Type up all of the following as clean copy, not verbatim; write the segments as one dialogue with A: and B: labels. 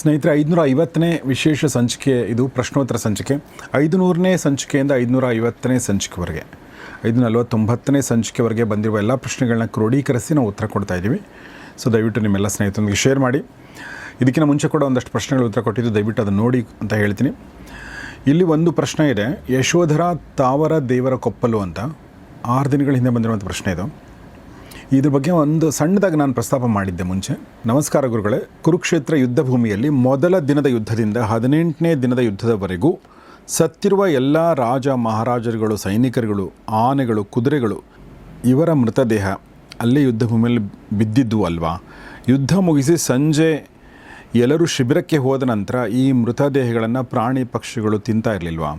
A: ಸ್ನೇಹಿತರೆ, 550ನೇ ವಿಶೇಷ ಸಂಚಿಕೆ ಇದು ಪ್ರಶ್ನೋತ್ತರ ಸಂಚಿಕೆ. 500ನೇ ಸಂಚಿಕೆಯಿಂದ 550ನೇ ಸಂಚಿಕೆವರೆಗೆ 549ನೇ ಸಂಚಿಕೆವರೆಗೆ ಬಂದಿರುವ ಎಲ್ಲ ಪ್ರಶ್ನೆಗಳನ್ನ ಕ್ರೋಢೀಕರಿಸಿ ನಾವು ಉತ್ತರ ಕೊಡ್ತಾ ಇದ್ದೀವಿ. ಸೊ ದಯವಿಟ್ಟು ನಿಮ್ಮೆಲ್ಲ ಸ್ನೇಹಿತರೊಂದಿಗೆ ಶೇರ್ ಮಾಡಿ. ಇದಕ್ಕಿಂತ ಮುಂಚೆ ಕೂಡ ಒಂದಷ್ಟು ಪ್ರಶ್ನೆಗಳು ಉತ್ತರ ಕೊಟ್ಟಿದ್ದು, ದಯವಿಟ್ಟು ಅದನ್ನು ನೋಡಿ ಅಂತ ಹೇಳ್ತೀನಿ. ಇಲ್ಲಿ ಒಂದು ಪ್ರಶ್ನೆ ಇದೆ, ಯಶೋಧರ ತಾವರ ದೇವರ ಕೊಪ್ಪಲು ಅಂತ 6 ದಿನಗಳ ಹಿಂದೆ ಬಂದಿರುವಂಥ ಪ್ರಶ್ನೆ ಇದು. ಇದ್ರ ಬಗ್ಗೆ ಒಂದು ಸಣ್ಣದಾಗಿ ನಾನು ಪ್ರಸ್ತಾಪ ಮಾಡಿದ್ದೆ ಮುಂಚೆ. ನಮಸ್ಕಾರ ಗುರುಗಳೇ, ಕುರುಕ್ಷೇತ್ರ ಯುದ್ಧ ಭೂಮಿಯಲ್ಲಿ ಮೊದಲ ದಿನದ ಯುದ್ಧದಿಂದ 18ನೇ ದಿನದ ಯುದ್ಧದವರೆಗೂ ಸತ್ತಿರುವ ಎಲ್ಲ ರಾಜ ಮಹಾರಾಜರುಗಳು, ಸೈನಿಕರುಗಳು, ಆನೆಗಳು, ಕುದುರೆಗಳು ಇವರ ಮೃತದೇಹ ಅಲ್ಲೇ ಯುದ್ಧ ಭೂಮಿಯಲ್ಲಿ ಬಿದ್ದಿದ್ದು ಅಲ್ವಾ? ಯುದ್ಧ ಮುಗಿಸಿ ಸಂಜೆ ಎಲ್ಲರೂ ಶಿಬಿರಕ್ಕೆ ಹೋದ ನಂತರ ಈ ಮೃತದೇಹಗಳನ್ನು ಪ್ರಾಣಿ ಪಕ್ಷಿಗಳು ತಿಂತಾ ಇರಲಿಲ್ವಾ?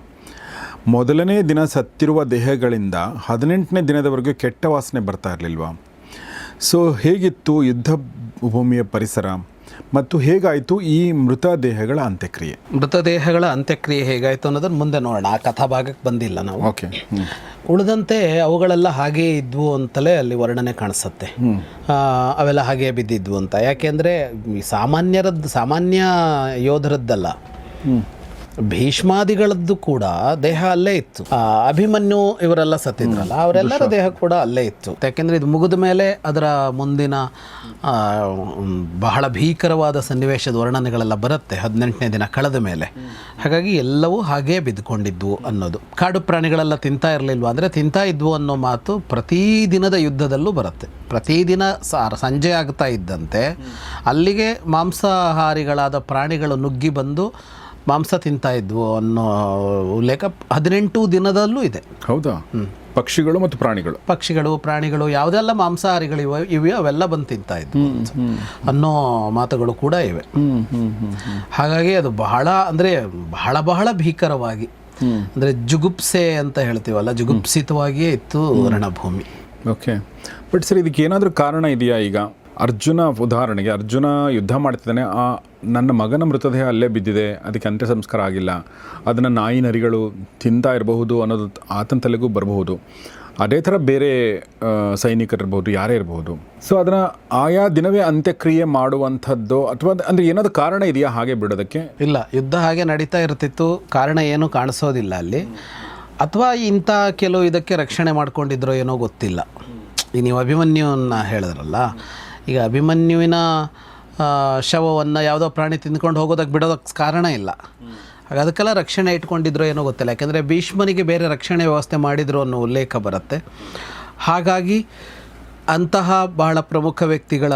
A: ಮೊದಲನೇ ದಿನ ಸತ್ತಿರುವ ದೇಹಗಳಿಂದ 18ನೇ ದಿನದವರೆಗೂ ಕೆಟ್ಟ ವಾಸನೆ ಬರ್ತಾ ಇರಲಿಲ್ವಾ? ಸೊ ಹೇಗಿತ್ತು ಯುದ್ಧ ಭೂಮಿಯ ಪರಿಸರ ಮತ್ತು ಹೇಗಾಯಿತು ಈ ಮೃತದೇಹಗಳ ಅಂತ್ಯಕ್ರಿಯೆ?
B: ಮೃತದೇಹಗಳ ಅಂತ್ಯಕ್ರಿಯೆ ಹೇಗಾಯಿತು ಅನ್ನೋದನ್ನು ಮುಂದೆ ನೋಡೋಣ. ಆ ಕಥಾ ಭಾಗಕ್ಕೆ ಬಂದಿಲ್ಲ ನಾವು.
A: ಓಕೆ.
B: ಉಳಿದಂತೆ ಅವುಗಳೆಲ್ಲ ಹಾಗೇ ಇದ್ವು ಅಂತಲೇ ಅಲ್ಲಿ ವರ್ಣನೆ ಕಾಣಿಸುತ್ತೆ. ಅವೆಲ್ಲ ಹಾಗೇ ಬಿದ್ದಿದ್ವು ಅಂತ. ಯಾಕೆಂದರೆ ಸಾಮಾನ್ಯ ಯೋಧರದ್ದಲ್ಲ, ಭೀಷ್ಮಾದಿಗಳದ್ದು ಕೂಡ ದೇಹ ಅಲ್ಲೇ ಇತ್ತು. ಅಭಿಮನ್ಯು ಇವರೆಲ್ಲ ಸತ್ತಿದ್ರಲ್ಲ, ಅವರೆಲ್ಲರ ದೇಹ ಕೂಡ ಅಲ್ಲೇ ಇತ್ತು. ಯಾಕೆಂದರೆ ಇದು ಮುಗಿದ ಮೇಲೆ ಅದರ ಮುಂದಿನ ಬಹಳ ಭೀಕರವಾದ ಸನ್ನಿವೇಶದ ವರ್ಣನೆಗಳೆಲ್ಲ ಬರುತ್ತೆ 18ನೇ ದಿನ ಕಳೆದ ಮೇಲೆ. ಹಾಗಾಗಿ ಎಲ್ಲವೂ ಹಾಗೇ ಬಿದ್ದುಕೊಂಡಿದ್ವು ಅನ್ನೋದು. ಕಾಡು ಪ್ರಾಣಿಗಳೆಲ್ಲ ತಿಂತಾ ಇರಲಿಲ್ವ ಅಂದರೆ ತಿಂತಾ ಇದ್ವು ಅನ್ನೋ ಮಾತು ಪ್ರತಿದಿನದ ಯುದ್ಧದಲ್ಲೂ ಬರುತ್ತೆ. ಪ್ರತಿದಿನ ಸಂಜೆ ಆಗ್ತಾ ಇದ್ದಂತೆ ಅಲ್ಲಿಗೆ ಮಾಂಸಾಹಾರಿಗಳಾದ ಪ್ರಾಣಿಗಳು ನುಗ್ಗಿ ಬಂದು ಮಾಂಸ ತಿಂತಾ ಇದ್ವು ಅನ್ನೋ ಉಲ್ಲೇಖ 18 ದಿನದಲ್ಲೂ ಇದೆ.
A: ಹೌದಾ? ಪಕ್ಷಿಗಳು ಮತ್ತು
B: ಪ್ರಾಣಿಗಳು ಯಾವುದೆಲ್ಲ ಮಾಂಸಾಹಾರಿಗಳು ಇವೆ ಅವೆಲ್ಲ ಬಂದು ತಿಂತಾ ಇದ್ವು ಅನ್ನೋ ಮಾತುಗಳು ಕೂಡ ಇವೆ. ಹಾಗಾಗಿ ಅದು ಬಹಳ ಭೀಕರವಾಗಿ, ಅಂದರೆ ಜುಗುಪ್ಸೆ ಅಂತ ಹೇಳ್ತೀವಲ್ಲ, ಜುಗುಪ್ಸಿತವಾಗಿಯೇ ಇತ್ತು ರಣಭೂಮಿ.
A: ಓಕೆ. ಬಟ್ ಸರ್, ಇದಕ್ಕೆ ಏನಾದರೂ ಕಾರಣ ಇದೆಯಾ? ಈಗ ಉದಾಹರಣೆಗೆ ಅರ್ಜುನ ಯುದ್ಧ ಮಾಡ್ತಿದ್ದಾನೆ, ನನ್ನ ಮಗನ ಮೃತದೇಹ ಅಲ್ಲೇ ಬಿದ್ದಿದೆ, ಅದಕ್ಕೆ ಅಂತ್ಯ ಸಂಸ್ಕಾರ ಆಗಿಲ್ಲ, ಅದನ್ನು ನಾಯಿ ನರಿಗಳು ತಿಂತಾ ಇರಬಹುದು ಅನ್ನೋದು ಆತನ ತಲೆಗೂ ಬರಬಹುದು. ಅದೇ ಥರ ಬೇರೆ ಸೈನಿಕರಿರ್ಬೋದು, ಯಾರೇ ಇರಬಹುದು. ಸೊ ಅದನ್ನು ಆಯಾ ದಿನವೇ ಅಂತ್ಯಕ್ರಿಯೆ ಮಾಡುವಂಥದ್ದು ಅಥವಾ ಅಂದರೆ ಏನಾದರೂ ಕಾರಣ ಇದೆಯಾ ಹಾಗೆ ಬಿಡೋದಕ್ಕೆ?
B: ಇಲ್ಲ, ಯುದ್ಧ ಹಾಗೆ ನಡೀತಾ ಇರ್ತಿತ್ತು, ಕಾರಣ ಏನೂ ಕಾಣಿಸೋದಿಲ್ಲ ಅಲ್ಲಿ. ಅಥವಾ ಇಂಥ ಕೆಲವು ಇದಕ್ಕೆ ರಕ್ಷಣೆ ಮಾಡ್ಕೊಂಡಿದ್ರೋ ಏನೋ ಗೊತ್ತಿಲ್ಲ. ಈಗ ನೀವು ಅಭಿಮನ್ಯುವನ್ನ ಹೇಳಿದ್ರಲ್ಲ, ಈಗ ಅಭಿಮನ್ಯುವಿನ ಶವವನ್ನು ಯಾವುದೋ ಪ್ರಾಣಿ ತಿಂದ್ಕೊಂಡು ಹೋಗೋದಕ್ಕೆ ಬಿಡೋದಕ್ಕೆ ಕಾರಣ ಇಲ್ಲ. ಹಾಗೆ ಅದಕ್ಕೆಲ್ಲ ರಕ್ಷಣೆ ಇಟ್ಕೊಂಡಿದ್ರು ಏನೋ ಗೊತ್ತಿಲ್ಲ. ಯಾಕೆಂದರೆ ಭೀಷ್ಮನಿಗೆ ಬೇರೆ ರಕ್ಷಣೆ ವ್ಯವಸ್ಥೆ ಮಾಡಿದ್ರು ಅನ್ನೋ ಉಲ್ಲೇಖ ಬರುತ್ತೆ. ಹಾಗಾಗಿ ಅಂತಹ ಬಹಳ ಪ್ರಮುಖ ವ್ಯಕ್ತಿಗಳ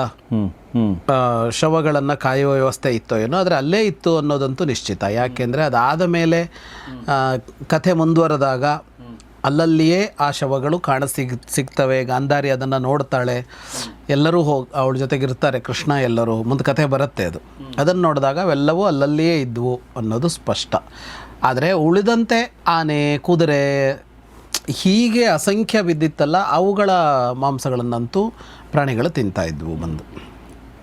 B: ಶವಗಳನ್ನು ಕಾಯುವ ವ್ಯವಸ್ಥೆ ಇತ್ತೋ ಏನೋ, ಆದರೆ ಅಲ್ಲೇ ಇತ್ತು ಅನ್ನೋದಂತೂ ನಿಶ್ಚಿತ. ಯಾಕೆಂದರೆ ಅದಾದ ಮೇಲೆ ಕಥೆ ಮುಂದುವರೆದಾಗ ಅಲ್ಲಲ್ಲಿಯೇ ಆ ಶವಗಳು ಸಿಗ್ತವೆ. ಗಾಂಧಾರಿ ಅದನ್ನು ನೋಡ್ತಾಳೆ, ಎಲ್ಲರೂ ಅವಳ ಜೊತೆಗಿರ್ತಾರೆ, ಕೃಷ್ಣ ಎಲ್ಲರೂ. ಮುಂದೆ ಕಥೆ ಬರುತ್ತೆ ಅದನ್ನು ನೋಡಿದಾಗ ಅವೆಲ್ಲವೂ ಅಲ್ಲಲ್ಲಿಯೇ ಇದ್ವು ಅನ್ನೋದು ಸ್ಪಷ್ಟ. ಆದರೆ ಉಳಿದಂತೆ ಆನೆ, ಕುದುರೆ ಹೀಗೆ ಅಸಂಖ್ಯ ಬಿದ್ದಿತ್ತಲ್ಲ, ಅವುಗಳ ಮಾಂಸಗಳನ್ನಂತೂ ಪ್ರಾಣಿಗಳು ತಿಂತಾ ಇದ್ವು ಬಂದು.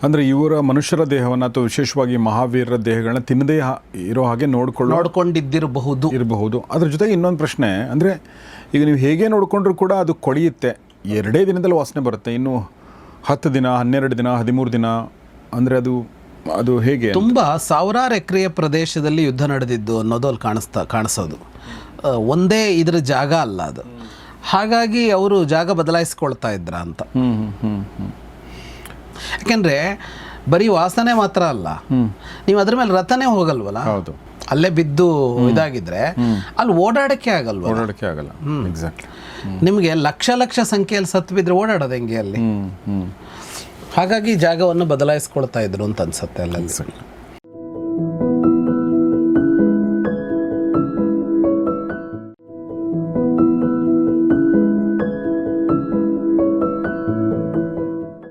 A: ಅಂದರೆ ಇವರ ಮನುಷ್ಯರ ದೇಹವನ್ನು ಅಥವಾ ವಿಶೇಷವಾಗಿ ಮಹಾವೀರರ ದೇಹಗಳನ್ನ ತಿನ್ನದೇ ಇರೋ ಹಾಗೆ ನೋಡ್ಕೊಂಡಿದ್ದಿರಬಹುದು. ಅದ್ರ ಜೊತೆಗೆ ಇನ್ನೊಂದು ಪ್ರಶ್ನೆ ಅಂದರೆ, ಈಗ ನೀವು ಹೇಗೆ ನೋಡಿಕೊಂಡ್ರೂ ಕೂಡ ಅದು ಕೊಳೆಯುತ್ತೆ. 2 ದಿನದಲ್ಲಿ ವಾಸನೆ ಬರುತ್ತೆ. ಇನ್ನು 10 ದಿನ, 12 ದಿನ, 13 ದಿನ ಅಂದರೆ ಅದು ಹೇಗೆ?
B: ತುಂಬ ಸಾವಿರಾರು ಎಕರೆಯ ಪ್ರದೇಶದಲ್ಲಿ ಯುದ್ಧ ನಡೆದಿದ್ದು ಅನ್ನೋದು ಅಲ್ಲಿ ಕಾಣಿಸೋದು. ಒಂದೇ ಇದರ ಜಾಗ ಅಲ್ಲ ಅದು. ಹಾಗಾಗಿ ಅವರು ಜಾಗ ಬದಲಾಯಿಸ್ಕೊಳ್ತಾ ಇದ್ರ ಅಂತ. ಯಾಕೆಂದರೆ ಬರೀ ವಾಸನೆ ಮಾತ್ರ ಅಲ್ಲ, ನೀವು ಅದ್ರ ಮೇಲೆ ರಥನೇ ಹೋಗಲ್ವಲ್ಲ.
A: ಹೌದು.
B: ಅಲ್ಲೇ ಬಿದ್ದು ಇದಾಗಿದ್ರೆ ಅಲ್ಲಿ ಓಡಾಡಕ್ಕೆ ಆಗಲ್ಲ.
A: ಎಕ್ಸಾಕ್ಟ್ಲಿ.
B: ನಿಮಗೆ ಲಕ್ಷ ಸಂಖ್ಯೆಯಲ್ಲಿ ಸತ್ತು ಬಿದ್ದರೆ ಓಡಾಡೋದು ಹೆಂಗೆ ಅಲ್ಲಿ? ಹಾಗಾಗಿ ಜಾಗವನ್ನು ಬದಲಾಯಿಸ್ಕೊಳ್ತಾ ಇದ್ರು ಅಂತ ಅನ್ಸುತ್ತೆ ಅಲ್ಲಲ್ಲಿ.